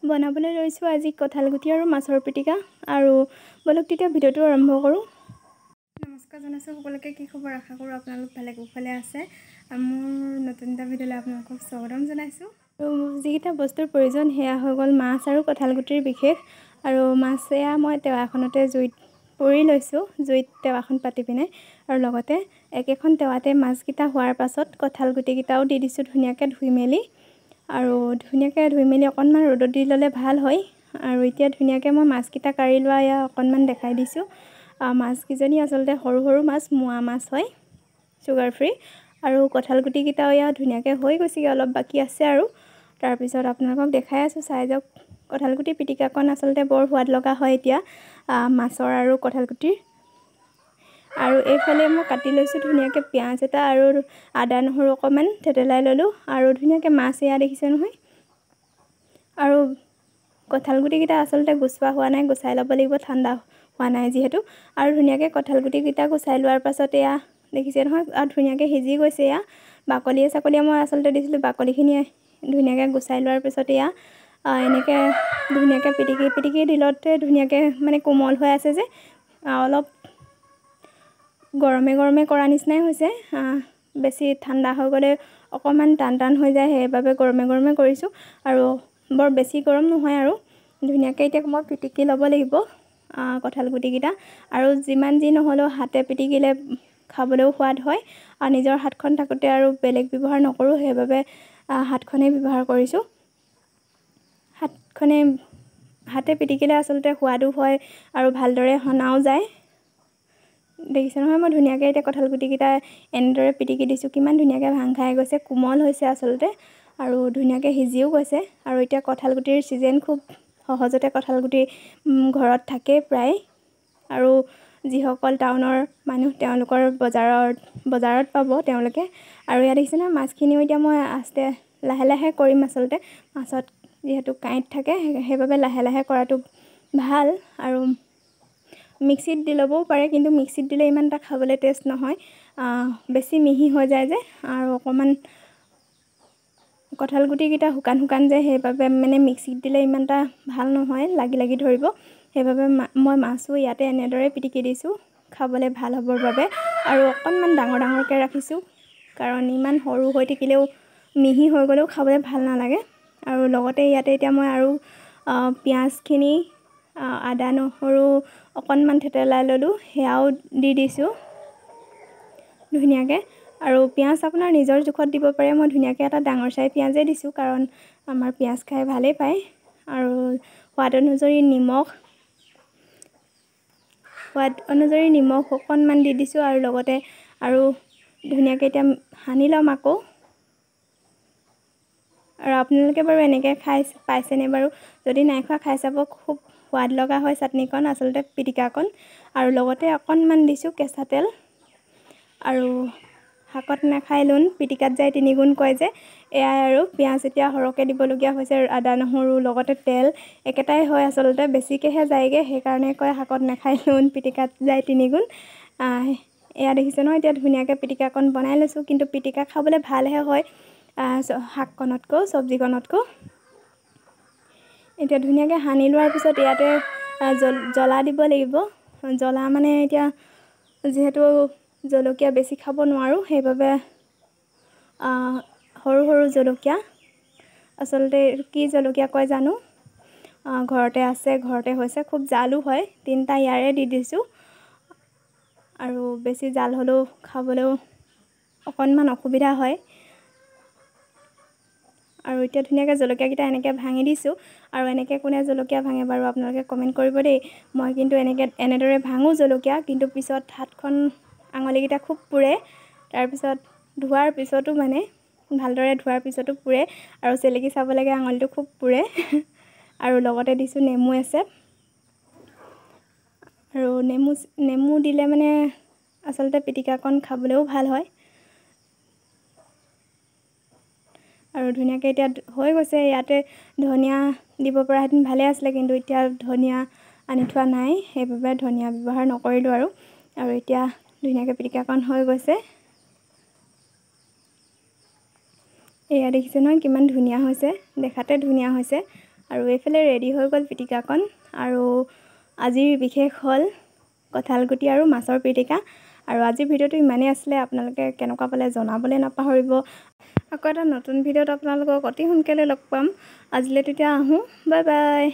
বনাবলৈ লৈছোঁ আজি কঁঠাল গুটি আৰু মাছৰ পিটিকা আৰু বলক তেতিয়া ভিডিঅ'টো আৰম্ভ কৰোঁ। নমস্কাৰ জনাইছোঁ সকলোকে, কি খবৰ? আশা কৰোঁ আপোনালোক ভালে কুশলে আছে। মোৰ নতুন এটা ভিডিঅ'লৈ আপোনালোকক স্বাগতম জনাইছোঁ। আৰু যিকেইটা বস্তুৰ প্ৰয়োজন সেয়া হৈ গ'ল মাছ আৰু কঁঠাল গুটিৰ বিশেষ। আৰু মাছ এয়া মই টেৱাখনতে জুইত পুৰি লৈছোঁ, জুইত টেৱাখন পাতি পিনে, আৰু লগতে একেখন টেৱাতে মাছকেইটা হোৱাৰ পাছত কঁঠাল গুটিকেইটাও দি দিছোঁ ধুনীয়াকৈ ধুই মেলি। আৰু ধুনীয়াকৈ ধুই মেলি অকণমান ৰ'দত দি ল'লে ভাল হয়। আৰু এতিয়া ধুনীয়াকৈ মই মাছকেইটা কাঢ়ি লোৱা এয়া অকণমান দেখাই দিছোঁ। মাছকেইজনী আচলতে সৰু সৰু মাছ, মোৱা মাছ হয়, চুগাৰ ফ্ৰী। আৰু কঁঠাল গুটিকেইটাও এয়া ধুনীয়াকৈ হৈ গৈছেগৈ, অলপ বাকী আছে আৰু। তাৰপিছত আপোনালোকক দেখাই আছোঁ, চাই যাওক। কঁঠাল গুটি পিটিকাকণ আচলতে বৰ সোৱাদ লগা হয় এতিয়া মাছৰ আৰু কঁঠাল গুটিৰ। আৰু এইফালে মই কাটি লৈছোঁ ধুনীয়াকৈ পিঁয়াজ এটা আৰু আদা নহৰু অকণমান থেতেলাই ল'লোঁ। আৰু ধুনীয়াকৈ মাছ এয়া দেখিছে নহয়। আৰু কঁঠাল গুটিকেইটা আচলতে গুচোৱা হোৱা নাই, গুচাই ল'ব লাগিব, ঠাণ্ডা হোৱা নাই যিহেতু। আৰু ধুনীয়াকৈ কঁঠাল গুটিকেইটা গুচাই লোৱাৰ পাছত এয়া দেখিছে নহয়, আৰু ধুনীয়াকৈ সিজি গৈছে। এয়া বাকলিয়ে চাকলিয়ে মই আচলতে দিছিলোঁ, বাকলিখিনি ধুনীয়াকৈ গুচাই লোৱাৰ পিছত এয়া এনেকৈ ধুনীয়াকৈ পিটিকি দিলতে ধুনীয়াকৈ মানে কোমল হৈ আছে যে, অলপ গৰমে গৰমে কৰা নিচিনাই হৈছে। বেছি ঠাণ্ডা হৈ গ'লে অকণমান টান হৈ যায়, সেইবাবে গৰমে গৰমে কৰিছোঁ। আৰু বৰ বেছি গৰম নহয় আৰু ধুনীয়াকৈ এতিয়া মই পিটিকি ল'ব লাগিব কঁঠাল গুটিকেইটা। আৰু যিমান যি নহ'লেও হাতে পিটিকিলে খাবলৈও সোৱাদ হয়। আৰু নিজৰ হাতখন থাকোঁতে আৰু বেলেগ ব্যৱহাৰ নকৰোঁ, সেইবাবে হাতখনেই ব্যৱহাৰ কৰিছোঁ। হাতে পিটিকিলে আচলতে সোৱাদো হয় আৰু ভালদৰে সনাও যায়। দেখিছে নহয়, মই ধুনীয়াকৈ এতিয়া কঁঠাল গুটিকেইটা এনেদৰে পিটিকি দিছোঁ, কিমান ধুনীয়াকৈ ভাং খাই গৈছে, কোমল হৈছে আচলতে, আৰু ধুনীয়াকৈ সিজিও গৈছে। আৰু এতিয়া কঁঠাল গুটিৰ ছিজন, খুব সহজতে কঁঠাল গুটি ঘৰত থাকেই প্ৰায়। আৰু যিসকল টাউনৰ মানুহ তেওঁলোকৰ বজাৰত পাব তেওঁলোকে। আৰু ইয়াত দেখিছে নহয়, মাছখিনিও এতিয়া মই লাহে লাহে কৰিম আচলতে। মাছত যিহেতু কাঁইট থাকে, সেইবাবে লাহে লাহে কৰাটো ভাল। আৰু মিক্সিত দি ল'বও পাৰে, কিন্তু মিক্সিত দিলে ইমান এটা খাবলৈ টেষ্ট নহয়, বেছি মিহি হৈ যায় যে। আৰু অকণমান কঁঠাল গুটিকেইটা শুকান শুকান যে, সেইবাবে মানে মিক্সিত দিলে ইমান এটা ভাল নহয়, লাগি ধৰিব। সেইবাবে মই মাছো ইয়াতে এনেদৰে পিটিকি দিছোঁ, খাবলৈ ভাল হ'বৰ বাবে। আৰু অকণমান ডাঙৰকৈ ৰাখিছোঁ, কাৰণ ইমান সৰু হৈ থাকিলেও মিহি হৈ গ'লেও খাবলৈ ভাল নালাগে। আৰু লগতে ইয়াতে এতিয়া মই আৰু পিঁয়াজখিনি, আদা নহৰু অকণমান থেতেলাই ল'লোঁ, সেয়াও দি দিছোঁ ধুনীয়াকৈ। আৰু পিঁয়াজ আপোনাৰ নিজৰ জোখত দিব পাৰে, মই ধুনীয়াকৈ এটা ডাঙৰ চাই পিঁয়াজেই দিছোঁ, কাৰণ আমাৰ পিঁয়াজ খাই ভালেই পায়। আৰু সোৱাদ অনুযায়ী নিমখ অকণমান দি দিছোঁ। আৰু লগতে আৰু ধুনীয়াকৈ এতিয়া সানি ল'ম আকৌ। আৰু আপোনালোকে বাৰু এনেকৈ পাইছেনে বাৰু? যদি নাই খোৱা খাই চাব, খুব সোৱাদ লগা হয় চাটনিকণ, আচলতে পিটিকাকণ। আৰু লগতে অকণমান দিছোঁ কেঁচা তেল। আৰু শাকত নাখায় লোণ, পিটিকাত যায় তিনিগুণ কয় যে, এয়াই আৰু। পিঁয়াজ এতিয়া সৰহকৈ দিবলগীয়া হৈছে, আদা নহৰু লগতে তেল একেটাই হয় আচলতে, বেছিকৈহে যায়গৈ, সেইকাৰণে কয় শাকত নাখায় লোণ, পিটিকাত যায় তিনিগুণ। এয়া দেখিছে নহয়, এতিয়া ধুনীয়াকৈ পিটিকাকণ বনাই লৈছোঁ। কিন্তু পিটিকা খাবলৈ ভালহে হয় শাককণতকৈ, চব্জিকণতকৈ। এতিয়া ধুনীয়াকৈ সানি লোৱাৰ পিছত ইয়াতে জ্বলা দিব লাগিব। জ্বলা মানে এতিয়া যিহেতু জলকীয়া বেছি খাব নোৱাৰোঁ, সেইবাবে সৰু সৰু জলকীয়া, আচলতে কি জলকীয়া কয় জানো, ঘৰতে আছে, ঘৰতে হৈছে, খুব জালো হয়, 3টা ইয়াৰে দি দিছোঁ। আৰু বেছি জাল হ'লেও খাবলৈও অকণমান অসুবিধা হয়। আৰু এতিয়া ধুনীয়াকৈ জলকীয়াকেইটা এনেকৈ ভাঙি দিছোঁ। আৰু এনেকৈ কোনে জলকীয়া ভাঙে বাৰু আপোনালোকে কমেণ্ট কৰিব দেই। মই কিন্তু এনেদৰে ভাঙোঁ জলকীয়া, কিন্তু পিছত হাতখন, আঙুলিকেইটা খুব পুৰে। তাৰপিছত ধোৱাৰ পিছতো মানে ভালদৰে ধোৱাৰ পিছতো পুৰে, আৰু চেলেকি চাব লাগে, আঙুলিটো খুব পুৰে। আৰু লগতে দিছোঁ নেমু এচেপ। আৰু নেমু দিলে মানে আচলতে পিটিকাকণ খাবলৈও ভাল হয়। আৰু ধুনীয়াকৈ এতিয়া হৈ গৈছে। ইয়াতে ধনিয়া দিব পৰাহেঁতেন ভালে আছিলে, কিন্তু এতিয়া ধনিয়া আনি থোৱা নাই, সেইবাবে ধনিয়া ব্যৱহাৰ নকৰিলোঁ আৰু। আৰু এতিয়া ধুনীয়াকৈ পিটিকাকণ হৈ গৈছে। এয়া দেখিছে নহয়, কিমান ধুনীয়া হৈছে, দেখাতে ধুনীয়া হৈছে। আৰু এইফালে ৰেডি হৈ গ'ল পিটিকাকণ। আৰু আজিৰ বিশেষ হ'ল কঁঠালগুটি আৰু মাছৰ পিটিকা। আৰু আজিৰ ভিডিঅ'টো ইমানেই আছিলে। আপোনালোকে কেনেকুৱা পালে জনাবলৈ নাপাহৰিব। আকৌ এটা নতুন ভিডিঅ'ত আপোনালোকক অতি সোনকালে লগ পাম। আজিলৈ তেতিয়া আহোঁ, বাই বাই।